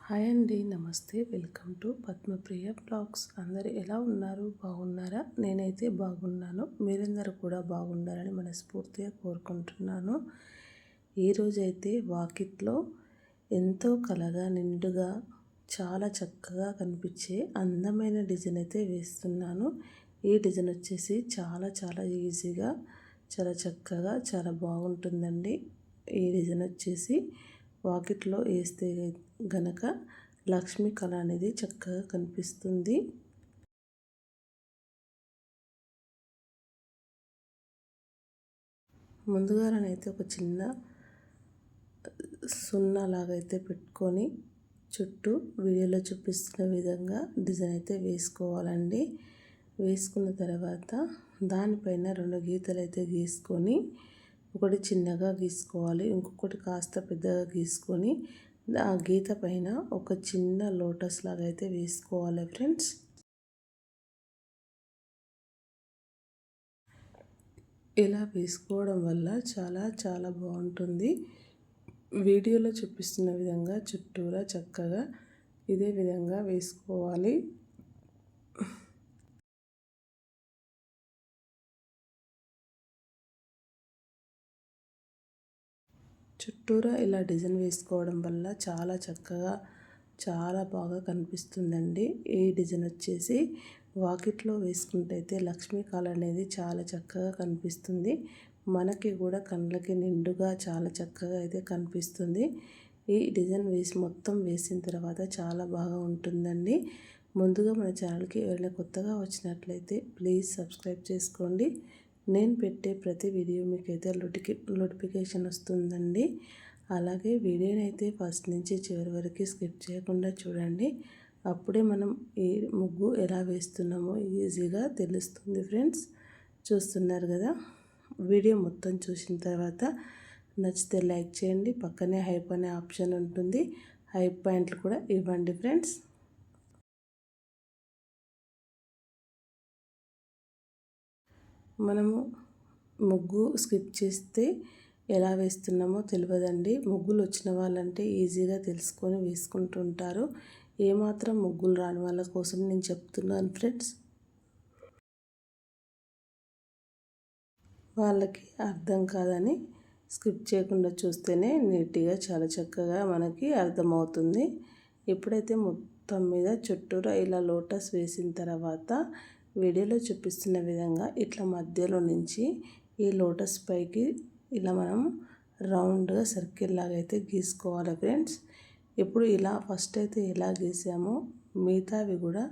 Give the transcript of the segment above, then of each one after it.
Hi అండి, నమస్తే. Welcome to Padmapriya blogs. అందరు ఎలా ఉన్నారు? బాగున్నారా? నేనైతే బాగున్నాను. మీరందరూ కూడా బాగుండాలని మనస్ఫూర్తిగా కోరుకుంటున్నాను. ఈరోజైతే వాకిట్లో ఎంతో కలగా నిండుగా చాలా చక్కగా కనిపించే అందమైన డిజైన్ అయితే వేస్తున్నాను. ఈ డిజైన్ వచ్చేసి చాలా ఈజీగా చాలా చక్కగా చాలా బాగుంటుందండి. ఈ డిజైన్ వచ్చేసి వాకిట్లో వేస్తే గనక లక్ష్మీ కళ అనేది చక్కగా కనిపిస్తుంది. ముందుగానైతే ఒక చిన్న సున్నా లాగైతే పెట్టుకొని చుట్టూ వీడియోలో చూపిస్తున్న విధంగా డిజైన్ అయితే వేసుకోవాలండి. వేసుకున్న తర్వాత దానిపైన 2 గీతలు అయితే గీసుకొని, ఒకటి చిన్నగా గీసుకోవాలి, ఇంకొకటి కాస్త పెద్దగా గీసుకొని ఆ గీత పైన ఒక చిన్న లోటస్ లాగా అయితే వేసుకోవాలి ఫ్రెండ్స్. ఇలా వేసుకోవడం వల్ల చాలా బాగుంటుంది. వీడియోలో చూపిస్తున్న విధంగా చుట్టూరా చక్కగా ఇదే విధంగా వేసుకోవాలి. చుట్టూరా ఇలా డిజైన్ వేసుకోవడం వల్ల చాలా చక్కగా చాలా బాగా కనిపిస్తుందండి. ఈ డిజైన్ వచ్చేసి వాకిట్లో వేసుకుంటే అయితే లక్ష్మీ కాల అనేది చాలా చక్కగా కనిపిస్తుంది. మనకి కూడా కళ్ళకి నిండుగా చాలా చక్కగా అయితే కనిపిస్తుంది. ఈ డిజైన్ మొత్తం వేసిన తర్వాత చాలా బాగా ఉంటుందండి. ముందుగా మన ఛానల్కి ఎవరైనా కొత్తగా వచ్చినట్లయితే ప్లీజ్ సబ్స్క్రైబ్ చేసుకోండి. నేను పెట్టే ప్రతి వీడియో మీకైతే నోటిఫికేషన్ వస్తుందండి. అలాగే వీడియోని అయితే ఫస్ట్ నుంచి చివరి వరకు స్కిప్ చేయకుండా చూడండి. అప్పుడే మనం ఈ ముగ్గు ఎలా వేస్తున్నామో ఈజీగా తెలుస్తుంది ఫ్రెండ్స్. చూస్తున్నారు కదా, వీడియో మొత్తం చూసిన తర్వాత నచ్చితే లైక్ చేయండి. పక్కనే హైప్ అనే ఆప్షన్ ఉంటుంది, హైప్ పాయింట్లు కూడా ఇవ్వండి ఫ్రెండ్స్. మనము ముగ్గు స్కిప్ చేస్తే ఎలా వేస్తున్నామో తెలియదండి. ముగ్గులు వచ్చిన వాళ్ళంటే ఈజీగా తెలుసుకొని వేసుకుంటుంటారు. ఏమాత్రం ముగ్గులు రాని వాళ్ళ కోసం నేను చెప్తున్నాను ఫ్రెండ్స్. వాళ్ళకి అర్థం కాదని స్కిప్ చేయకుండా చూస్తేనే నీట్గా చాలా చక్కగా మనకి అర్థమవుతుంది. ఎప్పుడైతే మొత్తం మీద చుట్టూరా ఇలా లోటస్ వేసిన తర్వాత వీడియోలో చూపిస్తున్న విధంగా ఇట్లా మధ్యలో నుంచి ఈ లోటస్ పైకి ఇలా మనం రౌండ్గా సర్కిల్ లాగా అయితే గీసుకోవాలి ఫ్రెండ్స్. ఇప్పుడు ఇలా ఫస్ట్ అయితే ఎలా గీసామో మిగతావి కూడా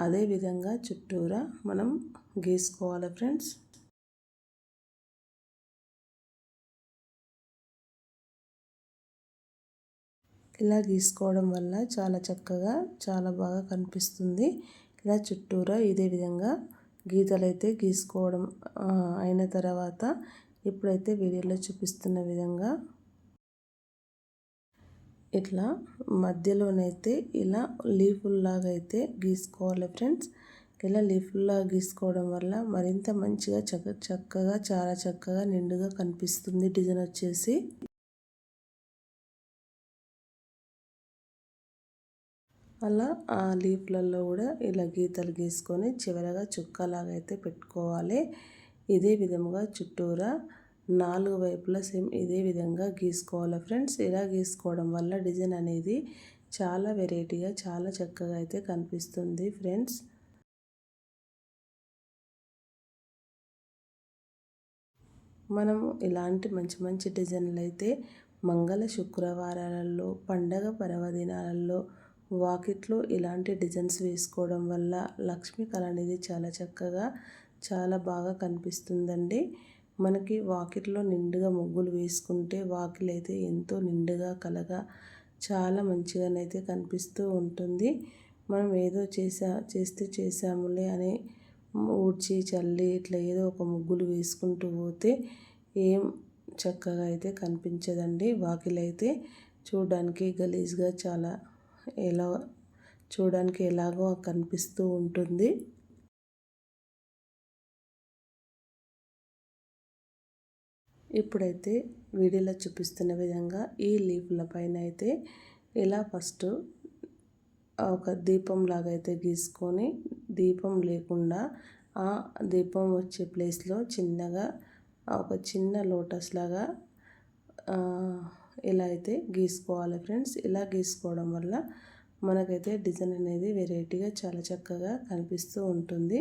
అదే విధంగా చుట్టూరా మనం గీసుకోవాలి ఫ్రెండ్స్. ఇలా గీసుకోవడం వల్ల చాలా చక్కగా చాలా బాగా కనిపిస్తుంది. ఇలా చుట్టూరా ఇదే విధంగా గీతలు అయితే గీసుకోవడం అయిన తర్వాత ఇప్పుడైతే వీడియోలో చూపిస్తున్న విధంగా ఇట్లా మధ్యలోనైతే ఇలా లీఫుల్లాగా అయితే గీసుకోవాలి ఫ్రెండ్స్. ఇలా లీఫుల్లాగా గీసుకోవడం వల్ల మరింత మంచిగా చక్కగా చాలా చక్కగా నిండుగా కనిపిస్తుంది డిజైన్ వచ్చేసి. అలా ఆ లీఫ్లలో కూడా ఇలా గీతలు గీసుకొని చివరగా చుక్కలాగా అయితే పెట్టుకోవాలి. ఇదే విధముగా చుట్టూరా 4 వైపులా సేమ్ ఇదే విధంగా గీసుకోవాలి ఫ్రెండ్స్. ఇలా గీసుకోవడం వల్ల డిజైన్ అనేది చాలా వెరైటీగా చాలా చక్కగా అయితే కనిపిస్తుంది ఫ్రెండ్స్. మనము ఇలాంటి మంచి డిజైన్లు అయితే మంగళ శుక్రవారాలలో, పండగ పర్వదినాలలో వాకిట్లో ఇలాంటి డిజైన్స్ వేసుకోవడం వల్ల లక్ష్మీ కళ అనేది చాలా చక్కగా చాలా బాగా కనిపిస్తుందండి. మనకి వాకిట్లో నిండుగా ముగ్గులు వేసుకుంటే వాకిలైతే ఎంతో నిండుగా కలగా చాలా మంచిగానైతే కనిపిస్తూ ఉంటుంది. మనం ఏదో చేస్తే చేసాములే అని ఊడ్చి చల్లి ఇట్లా ఏదో ఒక ముగ్గులు వేసుకుంటూ పోతే ఏం చక్కగా అయితే కనిపించదండి. వాకిలైతే చూడడానికి గలీజ్గా చాలా చూడడానికి ఎలాగో కనిపిస్తూ ఉంటుంది. ఇప్పుడైతే వీడియోలో చూపిస్తున్న విధంగా ఈ లీఫ్ల పైన అయితే ఇలా ఫస్ట్ ఒక దీపం లాగా అయితే గీసుకొని, దీపం లేకుండా ఆ దీపం వచ్చే ప్లేస్లో చిన్నగా ఒక చిన్న లోటస్ లాగా ఇలా అయితే గీసుకోవాలి ఫ్రెండ్స్. ఇలా గీసుకోవడం వల్ల మనకైతే డిజైన్ అనేది వెరైటీగా చాలా చక్కగా కనిపిస్తూ ఉంటుంది.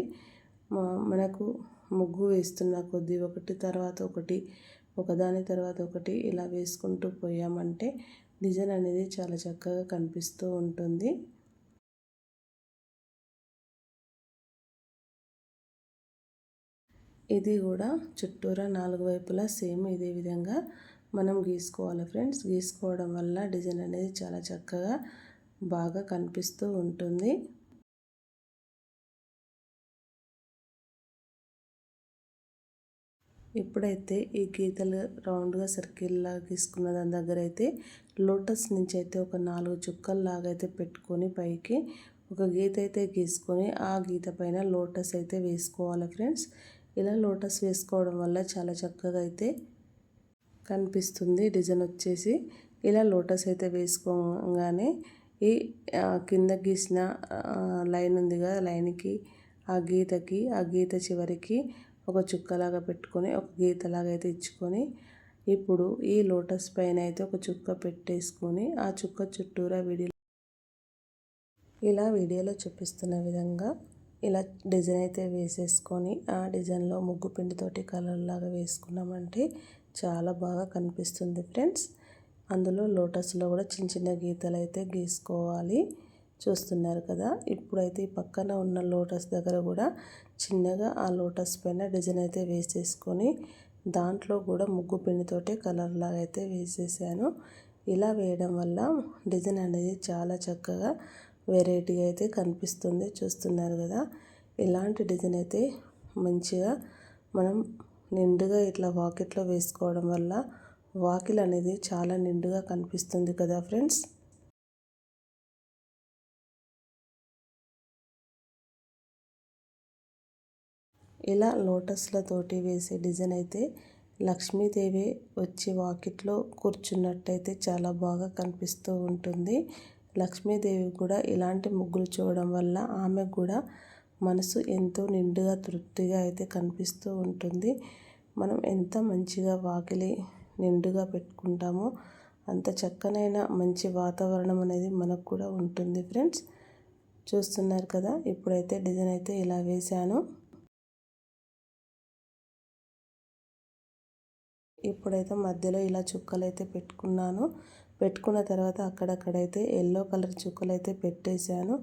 మనకు ముగ్గు వేస్తున్న కొద్దీ ఒకటి తర్వాత ఒకటి, ఒకదాని తర్వాత ఒకటి ఇలా వేసుకుంటూ పోయామంటే డిజైన్ అనేది చాలా చక్కగా కనిపిస్తూ ఉంటుంది. ఇది కూడా చుట్టూరా 4 వైపులా సేమ్ ఇదే విధంగా మనం గీసుకోవాలి ఫ్రెండ్స్. గీసుకోవడం వల్ల డిజైన్ అనేది చాలా చక్కగా బాగా కనిపిస్తూ ఉంటుంది. ఇప్పుడైతే ఈ గీతలు రౌండ్గా సర్కిల్లా గీసుకున్న దాని దగ్గర అయితే లోటస్ నుంచి అయితే ఒక 4 చుక్కల్లాగా అయితే పెట్టుకొని పైకి ఒక గీత అయితే గీసుకొని ఆ గీత పైన లోటస్ అయితే వేసుకోవాలి ఫ్రెండ్స్. ఇలా లోటస్ వేసుకోవడం వల్ల చాలా చక్కగా అయితే కనిపిస్తుంది డిజైన్ వచ్చేసి. ఇలా లోటస్ అయితే వేసుకోగానే ఈ కింద గీసిన లైన్ ఉంది కదా, లైన్కి ఆ గీత చివరికి ఒక చుక్కలాగా పెట్టుకొని ఒక గీతలాగా అయితే ఇచ్చుకొని ఇప్పుడు ఈ లోటస్ పైన అయితే ఒక చుక్క పెట్టేసుకొని ఆ చుక్క చుట్టూరా ఇలా వీడియోలో చూపిస్తున్న విధంగా ఇలా డిజైన్ అయితే వేసేసుకొని ఆ డిజైన్లో ముగ్గు పిండితోటి కలర్ లాగా వేసుకున్నామంటే చాలా బాగా కనిపిస్తుంది ఫ్రెండ్స్. అందులో లోటస్లో కూడా చిన్న చిన్న గీతలు అయితే గీసుకోవాలి. చూస్తున్నారు కదా. ఇప్పుడైతే ఈ పక్కన ఉన్న లోటస్ దగ్గర కూడా చిన్నగా ఆ లోటస్ పైన డిజైన్ అయితే వేసేసుకొని దాంట్లో కూడా ముగ్గు పిండితోటి కలర్ లాగా అయితే వేసేసాను. ఇలా వేయడం వల్ల డిజైన్ అనేది చాలా చక్కగా వెరైటీగా అయితే కనిపిస్తుంది. చూస్తున్నారు కదా. ఇలాంటి డిజైన్ అయితే మంచిగా మనం నిండుగా ఇట్లా వాకిట్లో వేసుకోవడం వల్ల వాకిల్ అనేది చాలా నిండుగా కనిపిస్తుంది కదా ఫ్రెండ్స్. ఇలా లోటస్లతోటి వేసే డిజైన్ అయితే లక్ష్మీదేవి వచ్చి వాకిట్లో కూర్చున్నట్టయితే చాలా బాగా కనిపిస్తూ ఉంటుంది. లక్ష్మీదేవి కూడా ఇలాంటి ముగ్గులు చూడడం వల్ల ఆమెకు కూడా మనసు ఎంతో నిండుగా తృప్తిగా అయితే కనిపిస్తూ ఉంటుంది. మనం ఎంత మంచిగా వాకిలి నిండుగా పెట్టుకుంటామో అంత చక్కనైన మంచి వాతావరణం అనేది మనకు కూడా ఉంటుంది ఫ్రెండ్స్. చూస్తున్నారు కదా. ఇప్పుడైతే డిజైన్ అయితే ఇలా వేశాను. ఇప్పుడైతే మధ్యలో ఇలా చుక్కలు అయితే పెట్టుకున్నాను. పెట్టుకున్న తర్వాత అక్కడక్కడైతే ఎల్లో కలర్ చుక్కలు అయితే పెట్టేశాను.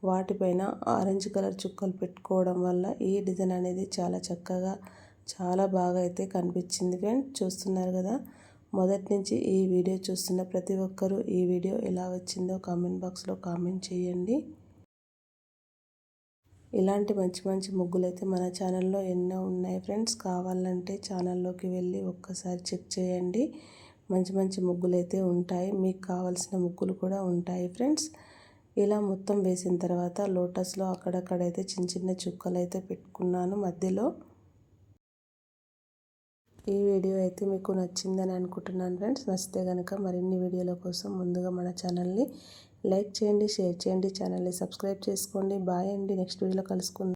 వాటిపైన ఆరెంజ్ కలర్ చుక్కలు పెట్టుకోవడం వల్ల ఈ డిజైన్ అనేది చాలా చక్కగా చాలా బాగా అయితే కనిపించింది ఫ్రెండ్స్. చూస్తున్నారు కదా. మొదటి నుంచి ఈ వీడియో చూస్తున్న ప్రతి ఒక్కరూ ఈ వీడియో ఎలా వచ్చిందో కామెంట్ బాక్స్లో కామెంట్ చేయండి. ఇలాంటి మంచి మంచి ముగ్గులు అయితే మన ఛానల్లో ఎన్నో ఉన్నాయి ఫ్రెండ్స్. కావాలంటే ఛానల్లోకి వెళ్ళి ఒక్కసారి చెక్ చేయండి. మంచి మంచి ముగ్గులు అయితే ఉంటాయి. మీకు కావాల్సిన ముగ్గులు కూడా ఉంటాయి ఫ్రెండ్స్. ఇలా మొత్తం వేసిన తర్వాత లోటస్లో అక్కడక్కడైతే చిన్న చిన్న చుక్కలు అయితే పెట్టుకున్నాను మధ్యలో. ఈ వీడియో అయితే మీకు నచ్చిందని అనుకుంటున్నాను ఫ్రెండ్స్. నచ్చితే కనుక మరిన్ని వీడియోల కోసం ముందుగా మన ఛానల్ని లైక్ చేయండి, షేర్ చేయండి, ఛానల్ని సబ్స్క్రైబ్ చేసుకోండి. బాయ్ అండి. నెక్స్ట్ వీడియోలో కలుసుకుందాం.